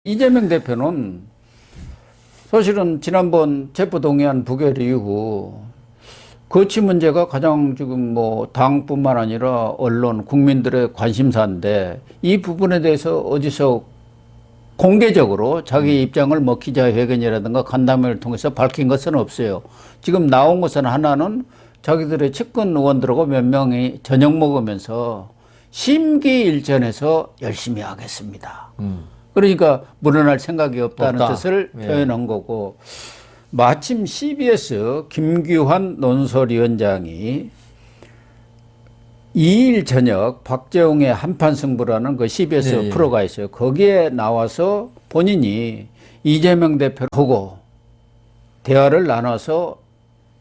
이재명 대표는 사실은 지난번 체포동의안 부결 이후 거취 문제가 가장 지금 뭐 당뿐만 아니라 언론, 국민들의 관심사인데 이 부분에 대해서 어디서 공개적으로 자기 입장을 뭐 기자회견이라든가 간담회를 통해서 밝힌 것은 없어요. 지금 나온 것은 하나는 자기들의 측근 의원들하고 몇 명이 저녁 먹으면서 심기일전해서 열심히 하겠습니다. 그러니까 물러날 생각이 없다는 뜻을 표현한 거고, 마침 CBS 김규환 논설위원장이 2일 저녁 박재홍의 한판 승부라는 그 CBS 프로가 있어요. 거기에 나와서 본인이 이재명 대표를 보고 대화를 나눠서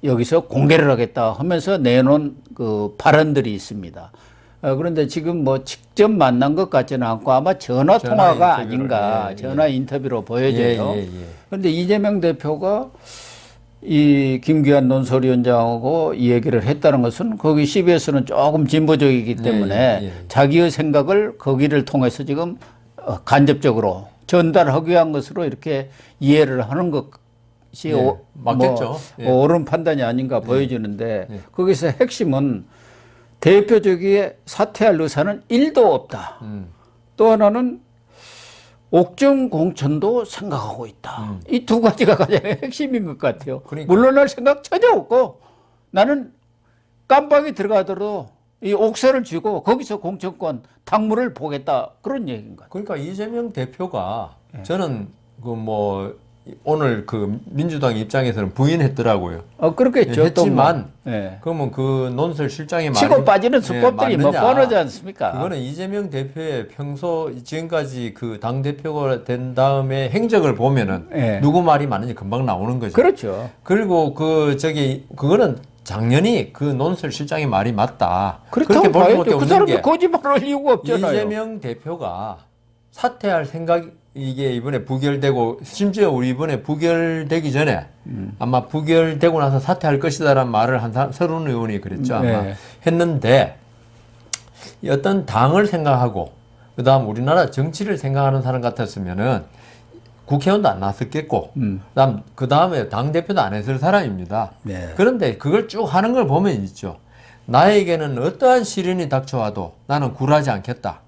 여기서 공개를 하겠다 하면서 내놓은 그 발언들이 있습니다. 그런데 지금 뭐 직접 만난 것 같지는 않고 아마 전화 통화가 아닌가, 전화 인터뷰로 보여져요. 그런데 이재명 대표가 이 김규환 논설위원장하고 이 얘기를 했다는 것은 거기 CBS는 조금 진보적이기 때문에 자기의 생각을 거기를 통해서 지금 간접적으로 전달하기 위한 것으로 이렇게 이해를 하는 것이 맞겠죠. 뭐 옳은 판단이 아닌가 보여지는데 거기서 핵심은 대표적인 사퇴할 의사는 1도 없다. 또 하나는 옥정 공천도 생각하고 있다. 이 두 가지가 가장 핵심인 것 같아요. 그러니까. 물러날 생각 전혀 없고 나는 깜빡이 들어가더라도 이 옥사를 쥐고 거기서 공천권 당무를 보겠다. 그런 얘기인 것 같아요. 그러니까 이재명 대표가 저는 그 뭐 오늘 그 민주당 입장에서는 부인했더라고요. 그렇겠죠. 했지만 그러면 그 논설 실장의 말이 치고 빠지는 수법들이 뭐 뻔하지 않습니까? 그거는 이재명 대표의 평소 지금까지 그 당 대표가 된 다음에 행적을 보면은 누구 말이 맞는지 금방 나오는 거죠. 그렇죠. 그리고 그거는 당연히 그 논설 실장의 말이 맞다. 그렇게 볼 수밖에 없는 게 그 사람도 거짓말할 이유가 없잖아요. 이재명 대표가 사퇴할 생각이 이게 이번에 부결되고 심지어 우리 이번에 부결되기 전에 아마 부결되고 나서 사퇴할 것이다라는 말을 한 서른 의원이 그랬죠. 아마 했는데 어떤 당을 생각하고 그다음 우리나라 정치를 생각하는 사람 같았으면은 국회의원도 안 나섰겠고 그다음에 당대표도 안 했을 사람입니다. 그런데 그걸 쭉 하는 걸 보면 있죠. 나에게는 어떠한 시련이 닥쳐와도 나는 굴하지 않겠다.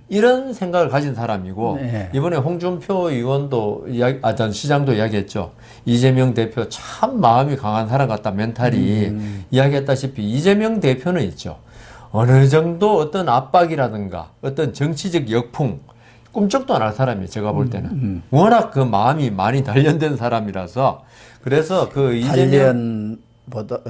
이런 생각을 가진 사람이고 이번에 홍준표 의원도 전 시장도 이야기했죠. 이재명 대표 참 마음이 강한 사람 같다. 멘탈이 이야기했다시피 이재명 대표는 있죠. 어느 정도 어떤 압박이라든가 어떤 정치적 역풍 꿈쩍도 안 할 사람이에요. 제가 볼 때는 워낙 그 마음이 많이 단련된 사람이라서 그래서 그 이재명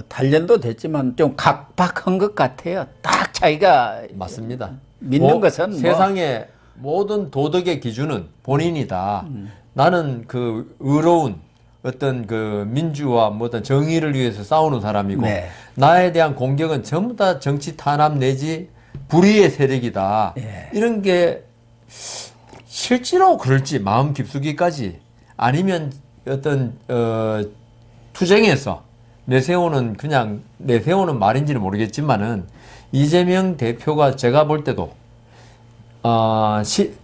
단련도 됐지만 좀 각박한 것 같아요. 딱 자기가 맞습니다. 믿는 것은 세상의 모든 도덕의 기준은 본인이다. 나는 그 의로운 어떤 그 민주와 뭐 어떤 정의를 위해서 싸우는 사람이고 나에 대한 공격은 전부 다 정치 탄압 내지 불의의 세력이다. 이런 게 실제로 그럴지 마음 깊숙이까지 아니면 어떤 투쟁에서 내세우는 말인지는 모르겠지만은 이재명 대표가 제가 볼 때도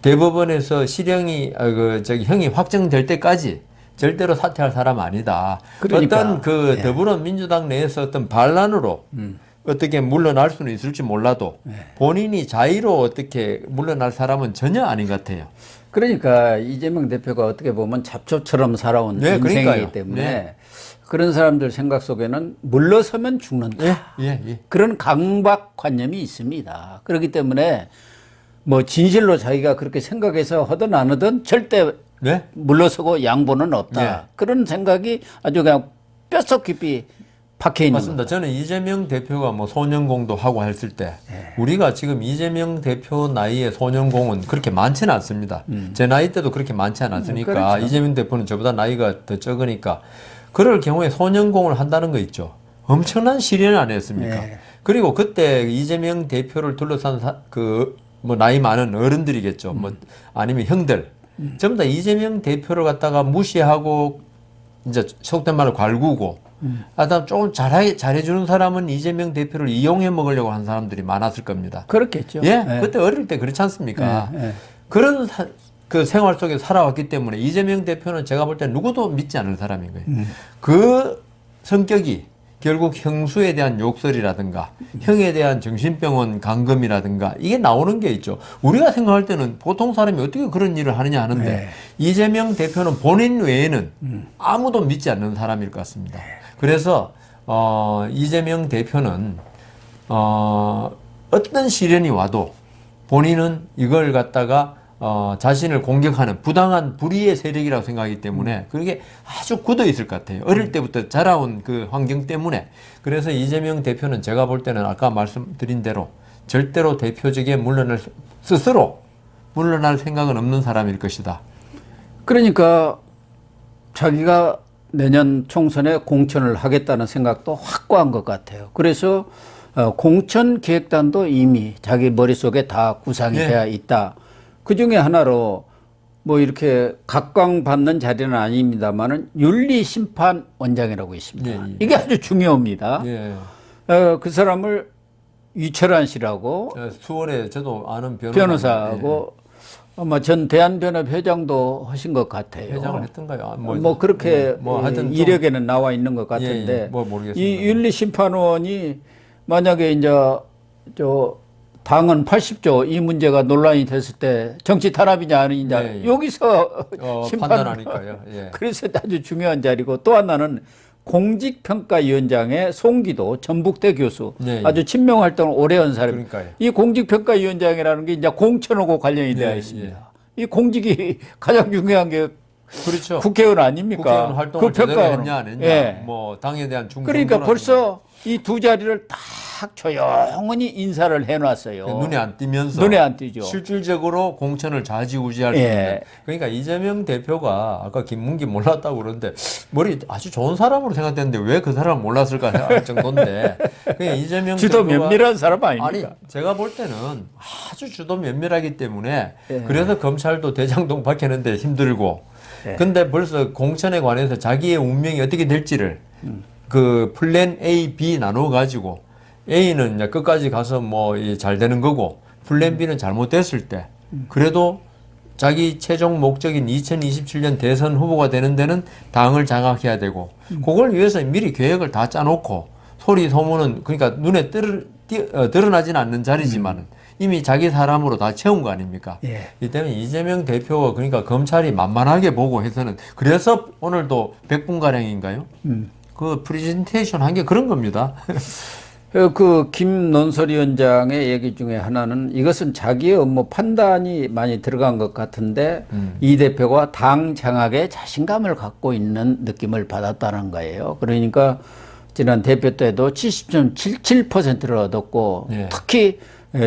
대법원에서 형이 확정될 때까지 절대로 사퇴할 사람 아니다. 그러니까, 어떤 더불어민주당 내에서 어떤 반란으로 어떻게 물러날 수는 있을지 몰라도 본인이 자의로 어떻게 물러날 사람은 전혀 아닌 것 같아요. 그러니까 이재명 대표가 어떻게 보면 잡초처럼 살아온 인생이기 때문에 그런 사람들 생각 속에는 물러서면 죽는다. 그런 강박관념이 있습니다. 그렇기 때문에 뭐 진실로 자기가 그렇게 생각해서 하든 안 하든 절대 물러서고 양보는 없다. 그런 생각이 아주 그냥 뼛속 깊이 박혀 있는 맞습니다. 거다. 저는 이재명 대표가 뭐 소년공도 하고 했을 때 우리가 지금 이재명 대표 나이의 소년공은 그렇게 많지는 않습니다. 제 나이 때도 그렇게 많지 않았으니까 그렇죠. 이재명 대표는 저보다 나이가 더 적으니까 그럴 경우에 소년공을 한다는 거 있죠. 엄청난 시련을 안 했습니까? 그리고 그때 이재명 대표를 둘러싼 뭐 나이 많은 어른들이겠죠. 뭐 아니면 형들. 전부 다 이재명 대표를 갖다가 무시하고 이제 속된 말로 갈구고 하다 조금 잘해주는 사람은 이재명 대표를 이용해 먹으려고 한 사람들이 많았을 겁니다. 그렇겠죠. 그때 어릴 때 그렇지 않습니까? 그런 그 생활 속에 살아왔기 때문에 이재명 대표는 제가 볼 때 누구도 믿지 않는 사람인 거예요. 그 성격이 결국 형수에 대한 욕설이라든가 형에 대한 정신병원 감금이라든가 이게 나오는 게 있죠. 우리가 생각할 때는 보통 사람이 어떻게 그런 일을 하느냐 하는데 네. 이재명 대표는 본인 외에는 아무도 믿지 않는 사람일 것 같습니다. 그래서 이재명 대표는 어떤 시련이 와도 본인은 이걸 갖다가 자신을 공격하는 부당한 불의의 세력이라고 생각하기 때문에 그게 아주 굳어 있을 것 같아요. 어릴 때부터 자라온 그 환경 때문에. 그래서 이재명 대표는 제가 볼 때는 아까 말씀드린 대로 절대로 대표직에 스스로 물러날 생각은 없는 사람일 것이다. 그러니까 자기가 내년 총선에 공천을 하겠다는 생각도 확고한 것 같아요. 그래서 공천 기획단도 이미 자기 머릿속에 다 구상이 되어 있다. 그 중에 하나로 뭐 이렇게 각광받는 자리는 아닙니다만은 윤리심판원장이라고 있습니다. 이게 아주 중요합니다. 그 사람을 유철한 씨라고 수원에 저도 아는 변호사하고 아마 전 대한변협 회장도 하신 것 같아요. 회장을 했던가요? 뭐 그렇게 하여튼 이력에는 나와 있는 것 같은데 뭐 모르겠습니다. 이 윤리심판원이 만약에 이제 당헌 80조 이 문제가 논란이 됐을 때 정치 탄압이냐 아니냐 여기서 판단하니까요. 그래서 아주 중요한 자리고 또 하나는 공직평가위원장의 송기도 전북대 교수 아주 친명 활동을 오래 한 사람입니다. 이 공직평가위원장이라는 게 이제 공천하고 관련이 되어 있습니다. 이 공직이 가장 중요한 게 그렇죠. 국회의원 아닙니까? 국회의원 활동을 제대로 했냐 안 했냐. 뭐 당에 대한 중성. 그러니까 벌써 이 두 자리를 딱 조용히 인사를 해놨어요. 눈에 안 띄면서. 눈에 안 띄죠. 실질적으로 공천을 좌지우지할 수 있는. 그러니까 이재명 대표가 아까 김문기 몰랐다고 그러는데 머리 아주 좋은 사람으로 생각됐는데 왜 그 사람을 몰랐을까 할 정도인데. 그러니까 이재명 주도 대표가 면밀한 사람 아닙니까? 아니 제가 볼 때는 아주 주도 면밀하기 때문에 그래서 검찰도 대장동 밝혔는데 힘들고. 근데 벌써 공천에 관해서 자기의 운명이 어떻게 될지를 그 플랜 A, B 나눠 가지고 A는 이제 끝까지 가서 뭐 잘 되는 거고 플랜 B는 잘못됐을 때 그래도 자기 최종 목적인 2027년 대선 후보가 되는 데는 당을 장악해야 되고 그걸 위해서 미리 계획을 다 짜놓고 소리 소문은 그러니까 눈에 드러나지는 않는 자리지만은 이미 자기 사람으로 다 채운 거 아닙니까? 이 때문에 이재명 대표가 그러니까 검찰이 만만하게 보고 해서는 그래서 오늘도 100분가량인가요? 그 프레젠테이션 한 게 그런 겁니다. 그 김논설위원장의 얘기 중에 하나는 이것은 자기의 업무 판단이 많이 들어간 것 같은데 이 대표가 당 장악에 자신감을 갖고 있는 느낌을 받았다는 거예요. 그러니까 지난 대표 때도 70.77%를 얻었고 특히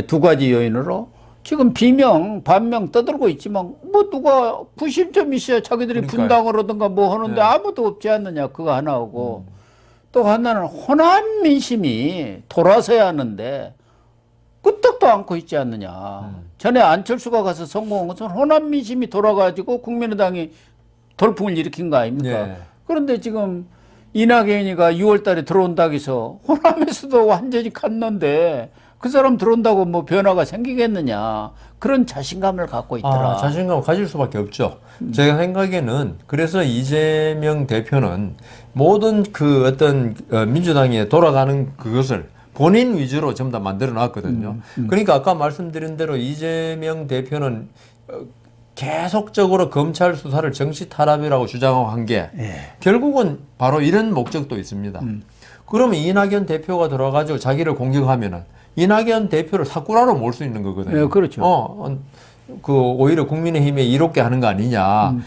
두 가지 요인으로 지금 비명, 반명 떠들고 있지만 뭐 누가 구심점이 있어야 자기들이 분당을 하든가 뭐 하는데 아무도 없지 않느냐 그거 하나하고 또 하나는 호남 민심이 돌아서야 하는데 끄떡도 않고 있지 않느냐. 전에 안철수가 가서 성공한 것은 호남 민심이 돌아가지고 국민의당이 돌풍을 일으킨 거 아닙니까? 그런데 지금 이낙연이가 6월 달에 들어온다고 해서 호남에서도 완전히 갔는데 그 사람 들어온다고 뭐 변화가 생기겠느냐. 그런 자신감을 갖고 있더라. 자신감을 가질 수밖에 없죠. 제가 생각에는 그래서 이재명 대표는 모든 그 어떤 민주당에 돌아가는 그것을 본인 위주로 전부 다 만들어 놨거든요. 그러니까 아까 말씀드린 대로 이재명 대표는 계속적으로 검찰 수사를 정치 탄압이라고 주장하고 한 게 결국은 바로 이런 목적도 있습니다. 그러면 이낙연 대표가 들어가지고 자기를 공격하면은 이낙연 대표를 사꾸라로 몰 수 있는 거거든요. 그렇죠. 그 오히려 국민의힘에 이롭게 하는 거 아니냐.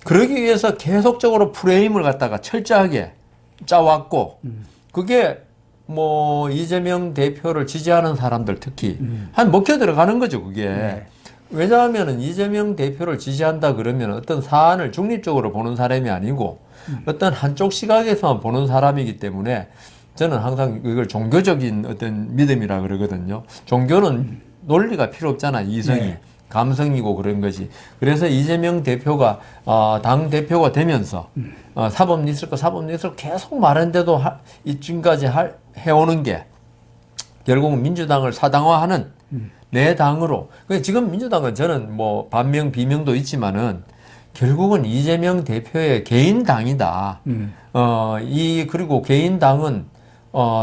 그러기 위해서 계속적으로 프레임을 갖다가 철저하게 짜왔고 그게 뭐 이재명 대표를 지지하는 사람들 특히 한 먹혀 들어가는 거죠, 그게. 왜냐하면은 이재명 대표를 지지한다 그러면 어떤 사안을 중립적으로 보는 사람이 아니고 어떤 한쪽 시각에서만 보는 사람이기 때문에 저는 항상 이걸 종교적인 어떤 믿음이라 그러거든요. 종교는 논리가 필요 없잖아, 이성이. 감성이고 그런 거지. 그래서 이재명 대표가 당 대표가 되면서 사법 리스크 계속 말했는데도 이쯤까지 해오는 게 결국은 민주당을 사당화하는 내 당으로. 그러니까 지금 민주당은 저는 뭐 반명 비명도 있지만은 결국은 이재명 대표의 개인 당이다. 그리고 개인 당은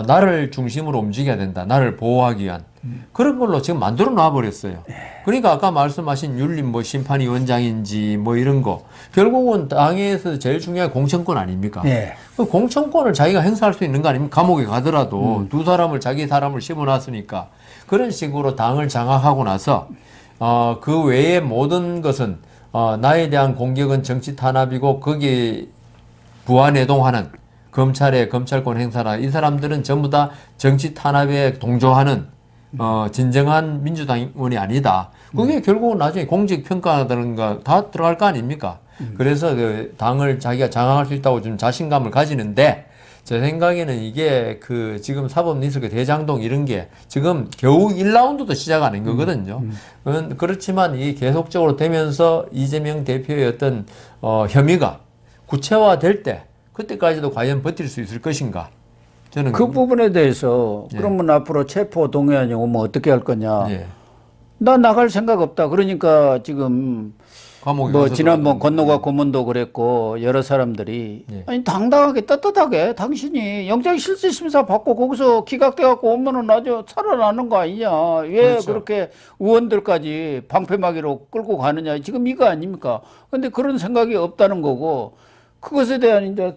나를 중심으로 움직여야 된다. 나를 보호하기 위한. 그런 걸로 지금 만들어 놔버렸어요. 그러니까 아까 말씀하신 윤림 뭐 심판위원장인지 뭐 이런 거. 결국은 당에서 제일 중요한 공천권 아닙니까? 예. 그 공천권을 자기가 행사할 수 있는 거 아닙니까? 감옥에 가더라도 두 사람을 자기 사람을 심어놨으니까 그런 식으로 당을 장악하고 나서 그 외의 모든 것은 나에 대한 공격은 정치 탄압이고 거기에 부안해동하는 검찰의 검찰권 행사나 이 사람들은 전부 다 정치 탄압에 동조하는 진정한 민주당원이 아니다. 그게 결국은 나중에 공직평가라든가 다 들어갈 거 아닙니까? 그래서 그 당을 자기가 장악할 수 있다고 좀 자신감을 가지는데 제 생각에는 이게 그 지금 사법리스크 대장동 이런 게 지금 겨우 1라운드도 시작 안 한 거거든요. 그렇지만 이게 계속적으로 되면서 이재명 대표의 어떤 혐의가 구체화될 때 그때까지도 과연 버틸 수 있을 것인가? 저는 그 부분에 대해서 예. 그러면 앞으로 체포 동의안이 오면 어떻게 할 거냐? 예. 나 나갈 생각 없다. 그러니까 지금 감옥에 뭐 가서 지난번 들어가던가. 건너가 고문도 그랬고 여러 사람들이 예. 아니 당당하게 떳떳하게 당신이 영장실질심사 받고 거기서 기각돼 갖고 오면은 아주 살아나는 거 아니냐? 왜 그렇죠. 그렇게 의원들까지 방패막이로 끌고 가느냐? 지금 이거 아닙니까? 근데 그런 생각이 없다는 거고 그것에 대한 이제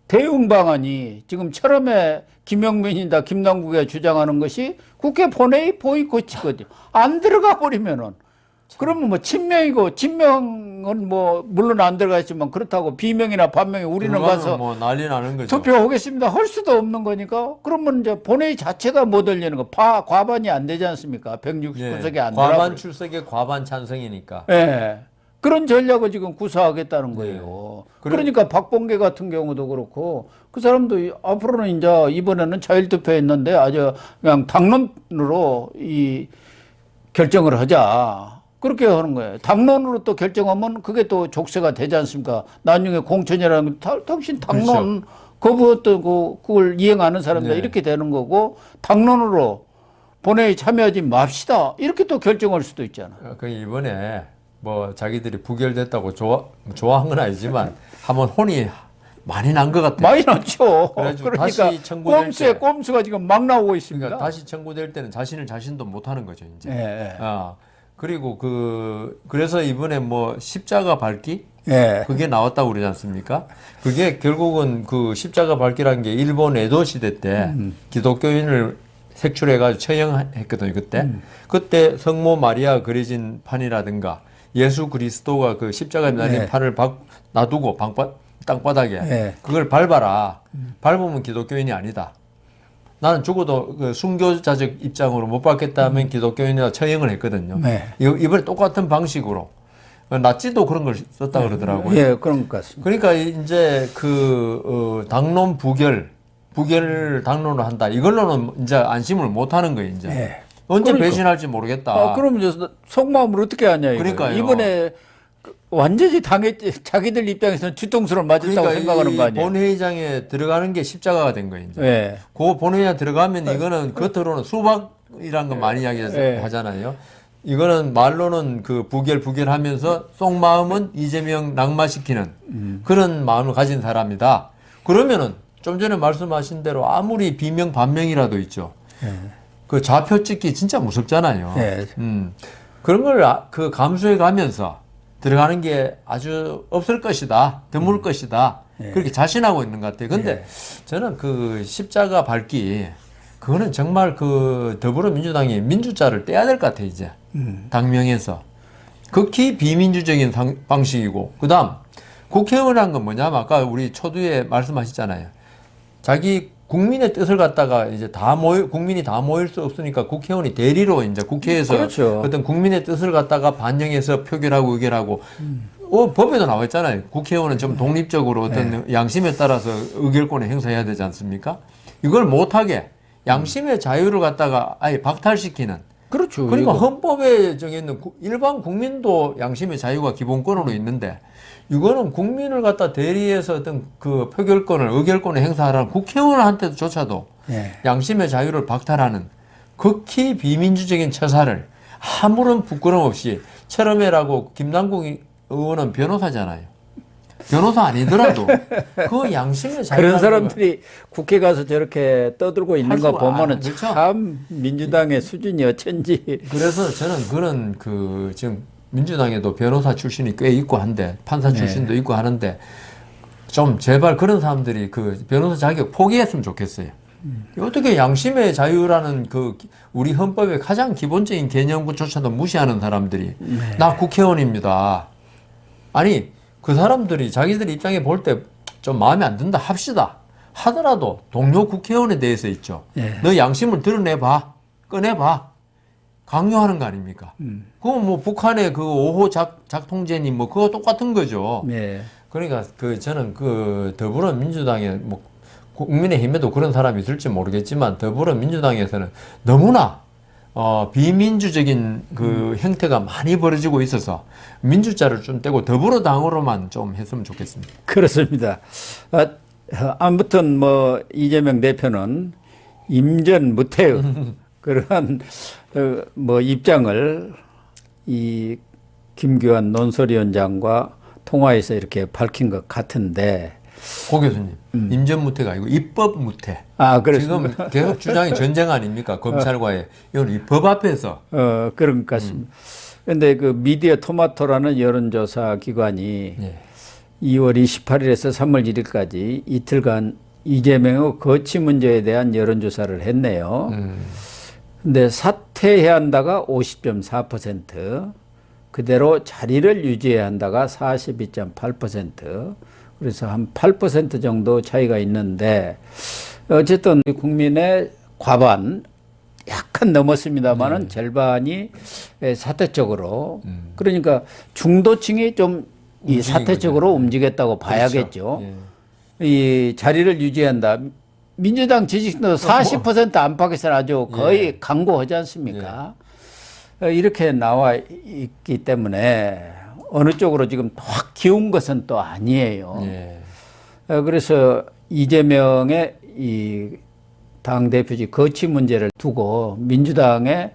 대응 방안이 지금 처음에 김영민이다 김남국이 주장하는 것이 국회 본회의 보이콧이거든요. 안 들어가 버리면은 그러면 뭐 친명이고 친명은 뭐 물론 안 들어가지만 그렇다고 비명이나 반명이 우리는 가서 뭐 난리 나는 거죠. 투표하겠습니다 할 수도 없는 거니까 그러면 이제 본회의 자체가 못 열리는 거 과반이 안 되지 않습니까? 169석이 안 과반 들어가. 출석에 과반 찬성이니까. 예. 그런 전략을 지금 구사하겠다는 거예요. 그러니까 박봉계 같은 경우도 그렇고 그 사람도 앞으로는 이제 이번에는 자율투표 했는데 아주 그냥 당론으로 이 결정을 하자. 그렇게 하는 거예요. 당론으로 또 결정하면 그게 또 족쇄가 되지 않습니까? 나중에 공천이라는 게 당신 당론 거부했던 그걸 이행하는 사람들 이렇게 되는 거고 당론으로 본회의 참여하지 맙시다. 이렇게 또 결정할 수도 있잖아. 그 이번에 뭐 자기들이 부결됐다고 좋아한 건 아니지만 한번 혼이 많이 난 것 같아요. 많이 났죠. 그래가지고 그러니까 다시 청구될 꼼수에 때. 꼼수가 지금 막 나오고 있습니다. 그러니까 다시 청구될 때는 자신도 못하는 거죠 이제. 예, 그리고 그래서 이번에 뭐 십자가 밟기 예. 그게 나왔다고 그러지 않습니까? 그게 결국은 그 십자가 밟기라는 게 일본 에도 시대 때 기독교인을 색출해가지고 처형했거든요 그때. 그때 성모 마리아 그려진 판이라든가 예수 그리스도가 그 십자가에 달린 판을 놔두고 땅바닥에 그걸 밟아라. 밟으면 기독교인이 아니다. 나는 죽어도 그 순교자적 입장으로 못 밟겠다면 기독교인이라 처형을 했거든요. 이번에 똑같은 방식으로 나치도 그런 걸 썼다 그러더라고요. 예, 그런 것 같습니다. 그러니까 이제 당론 부결 당론을 한다. 이걸로는 이제 안심을 못 하는 거예요, 이제. 언제 그러니까. 배신할지 모르겠다. 그럼 이제 속마음을 어떻게 하냐, 이거. 그러니까요. 이번에 완전히 당했지. 자기들 입장에서는 뒤통수를 맞았다고 생각하는 거 아니에요. 본회의장에 들어가는 게 십자가가 된 거예요, 이제. 예. 그 본회의장 들어가면 이거는 겉으로는 수박이란 거 많이 이야기하잖아요. 이거는 말로는 그 부결하면서 속마음은 이재명 낙마시키는 그런 마음을 가진 사람이다. 그러면은 좀 전에 말씀하신 대로 아무리 비명 반명이라도 있죠. 그 좌표 찍기 진짜 무섭잖아요. 그런 걸 그 감수해 가면서 들어가는 게 아주 없을 것이다. 드물 것이다. 그렇게 자신하고 있는 것 같아요. 근데 저는 그 십자가 밟기 그거는 정말 그 더불어민주당이 민주자를 떼야 될 것 같아요, 이제. 당명에서. 극히 비민주적인 방식이고. 그 다음, 국회의원이란 건 뭐냐면 아까 우리 초두에 말씀하셨잖아요. 자기 국민의 뜻을 갖다가 이제 국민이 다 모일 수 없으니까 국회의원이 대리로 이제 국회에서 그렇죠. 어떤 국민의 뜻을 갖다가 반영해서 표결하고 의결하고 법에도 나와 있잖아요. 국회의원은 좀 독립적으로 어떤 양심에 따라서 의결권을 행사해야 되지 않습니까? 이걸 못하게 양심의 자유를 갖다가 아예 박탈시키는. 그렇죠. 그러니까 이거. 헌법에 정해있는 일반 국민도 양심의 자유가 기본권으로 있는데 이거는 국민을 갖다 대리해서 어떤 그 표결권을 의결권을 행사하라는 국회의원한테조차도 양심의 자유를 박탈하는 극히 비민주적인 처사를 아무런 부끄럼 없이 철험해라고 김남국 의원은 변호사잖아요. 변호사 아니더라도 그 양심의 자유 그런 사람들이 국회 가서 저렇게 떠들고 있는 거 보면은 그렇죠. 참 민주당의 수준이 어쩐지. 그래서 저는 그런 그 지금 민주당에도 변호사 출신이 꽤 있고 한데 판사 출신도 있고 하는데 좀 제발 그런 사람들이 그 변호사 자격 포기했으면 좋겠어요. 어떻게 양심의 자유라는 그 우리 헌법의 가장 기본적인 개념조차도 무시하는 사람들이 나 국회의원입니다. 아니 그 사람들이 자기들 입장에 볼 때 좀 마음에 안 든다 합시다. 하더라도 동료 국회의원에 대해서 있죠. 너 양심을 드러내봐. 꺼내봐. 강요하는 거 아닙니까? 그거 뭐 북한의 그 5호 작통제니 뭐 그거 똑같은 거죠. 그러니까 그 저는 그 더불어민주당에 뭐 국민의힘에도 그런 사람이 있을지 모르겠지만 더불어민주당에서는 너무나 비민주적인 그 형태가 많이 벌어지고 있어서 민주자를 좀 떼고 더불어당으로만 좀 했으면 좋겠습니다. 그렇습니다. 아무튼 뭐 이재명 대표는 임전무태의 그런 뭐 입장을 이 김규환 논설위원장과 통화에서 이렇게 밝힌 것 같은데. 고 교수님, 임전무태가 아니고 입법무태. 그렇습니다. 지금 계속 주장이 전쟁 아닙니까? 검찰과의. 이건 이 법 앞에서. 그런 것 같습니다. 그런데 그 미디어 토마토라는 여론조사 기관이 2월 28일에서 3월 1일까지 이틀간 이재명의 거취 문제에 대한 여론조사를 했네요. 근데 사퇴해야 한다가 50.4%, 그대로 자리를 유지해야 한다가 42.8%, 그래서 한 8% 정도 차이가 있는데 어쨌든 국민의 과반 약간 넘었습니다만은 절반이 사퇴 쪽으로 그러니까 중도층이 좀 이 사퇴 쪽으로 움직였다고 봐야겠죠. 그렇죠. 이 자리를 유지한다. 민주당 지지층도 40% 안팎에서는 아주 거의 강고하지 않습니까? 이렇게 나와 있기 때문에 어느 쪽으로 지금 확 기운 것은 또 아니에요. 그래서 이재명의 이 당대표직 거취 문제를 두고 민주당의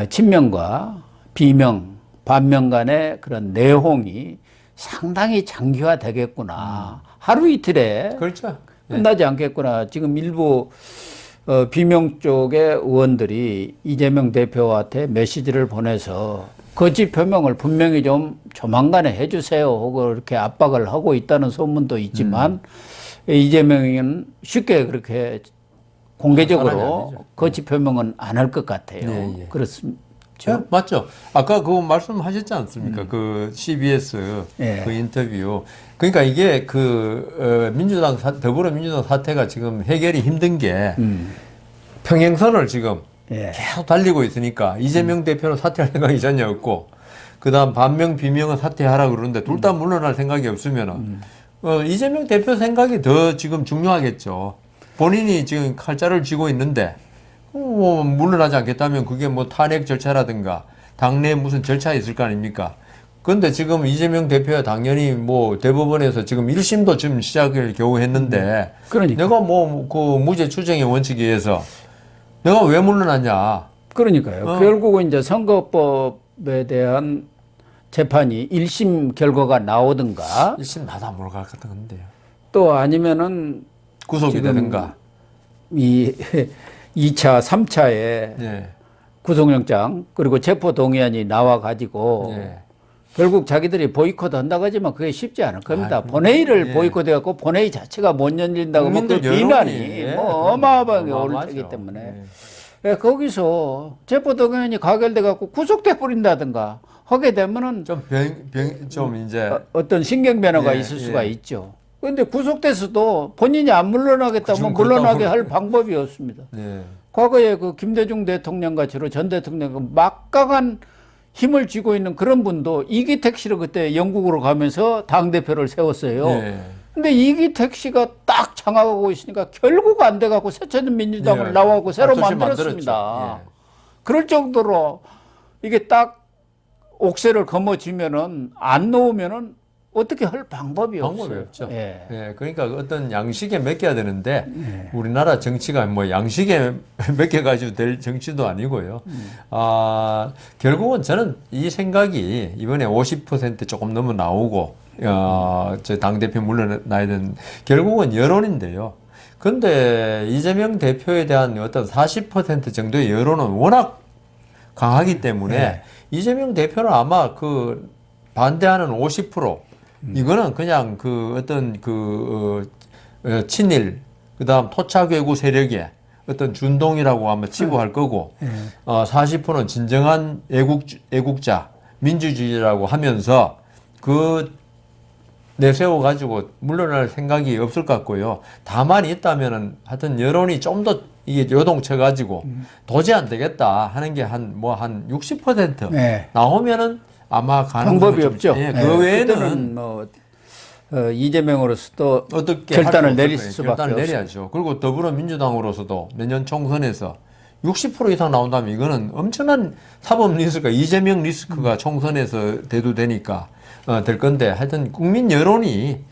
친명과 비명, 반명 간의 그런 내홍이 상당히 장기화 되겠구나. 하루 이틀에 그렇죠. 끝나지 않겠구나. 지금 일부 비명 쪽의 의원들이 이재명 대표한테 메시지를 보내서 거짓 표명을 분명히 좀 조만간에 해주세요 하고 이렇게 압박을 하고 있다는 소문도 있지만 이재명은 쉽게 그렇게 공개적으로 거짓 표명은 안 할 것 같아요. 그렇습니다. 맞죠. 아까 그거 말씀하셨지 않습니까? 그 CBS 그 인터뷰. 그러니까 이게 그 민주당 더불어민주당 사태가 지금 해결이 힘든 게 평행선을 지금 계속 달리고 있으니까 이재명 대표는 사퇴할 생각이 전혀 없고 그다음 반명 비명은 사퇴하라 그러는데 둘 다 물러날 생각이 없으면은 이재명 대표 생각이 더 지금 중요하겠죠. 본인이 지금 칼자를 쥐고 있는데 뭐 물러나지 않겠다면 그게 뭐 탄핵 절차라든가 당내에 무슨 절차 있을 거 아닙니까? 그런데 지금 이재명 대표야 당연히 뭐 대법원에서 지금 1심도 지금 시작을 겨우 했는데 그러니까. 내가 뭐 그 무죄 추정의 원칙에 의해서 내가 왜 물러났냐? 그러니까요. 결국은 이제 선거법에 대한 재판이 1심 결과가 나오든가 1심 나다 몰갈 것 같은데요. 또 아니면은 구속이 되든가 이 2차, 3차에 구속영장 그리고 체포동의안이 나와가지고 결국 자기들이 보이콧 한다고 하지만 그게 쉽지 않을 겁니다. 본회의를 보이콧해갖고 본회의 자체가 못 열린다고 하면 그 비난이 뭐 어마어마하게 오를 테기 때문에 거기서 체포동의안이 가결돼갖고 구속돼 버린다든가 하게 되면은 좀 이제 어떤 신경변화가 있을 수가 있죠. 그런데 구속돼서도 본인이 안 물러나겠다면 물러나게 할 방법이 없습니다. 과거에 그 김대중 대통령 같이로 전 대통령 막강한 힘을 쥐고 있는 그런 분도 이기택 씨를 그때 영국으로 가면서 당대표를 세웠어요. 근데 이기택 씨가 딱 장악하고 있으니까 결국 안 돼갖고 새천년 민주당을 나와고 새로 만들었습니다. 그럴 정도로 이게 딱 옥새를 거머쥐면은 안 놓으면은 어떻게 할 방법이 방법이 없어요. 없죠. 예. 예, 그러니까 어떤 양식에 맡겨야 되는데 예. 우리나라 정치가 뭐 양식에 맡겨가지고 될 정치도 아니고요. 결국은 저는 이 생각이 이번에 50% 조금 넘어 나오고 저 당대표 물러나야 되는 결국은 여론인데요. 근데 이재명 대표에 대한 어떤 40% 정도의 여론은 워낙 강하기 때문에 네. 이재명 대표는 아마 그 반대하는 50% 이거는 그냥 그 어떤 친일 그다음 토착외구 세력의 어떤 준동이라고 아마 치부할 거고 40%는 진정한 애국자 민주주의라고 하면서 그 내세워 가지고 물러날 생각이 없을 것 같고요. 다만 있다면은 하여튼 여론이 좀 더 이게 요동쳐 가지고 도저히 안 되겠다 하는 게 한 60% 네. 나오면은 아마 방법이 없죠. 예, 네. 그 외에는 그때는 뭐 이재명으로서도 어떻게 결단을 할 내릴 수 없을 거예요. 수밖에 결단을 없어요. 내려야죠. 그리고 더불어민주당으로서도 내년 총선에서 60% 이상 나온다면 이거는 엄청난 사법 리스크가 이재명 리스크가 총선에서 대두되니까 될 건데 하여튼 국민 여론이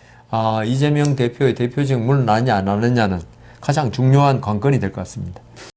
이재명 대표의 대표직 물러나냐 안 하느냐는 가장 중요한 관건이 될 것 같습니다.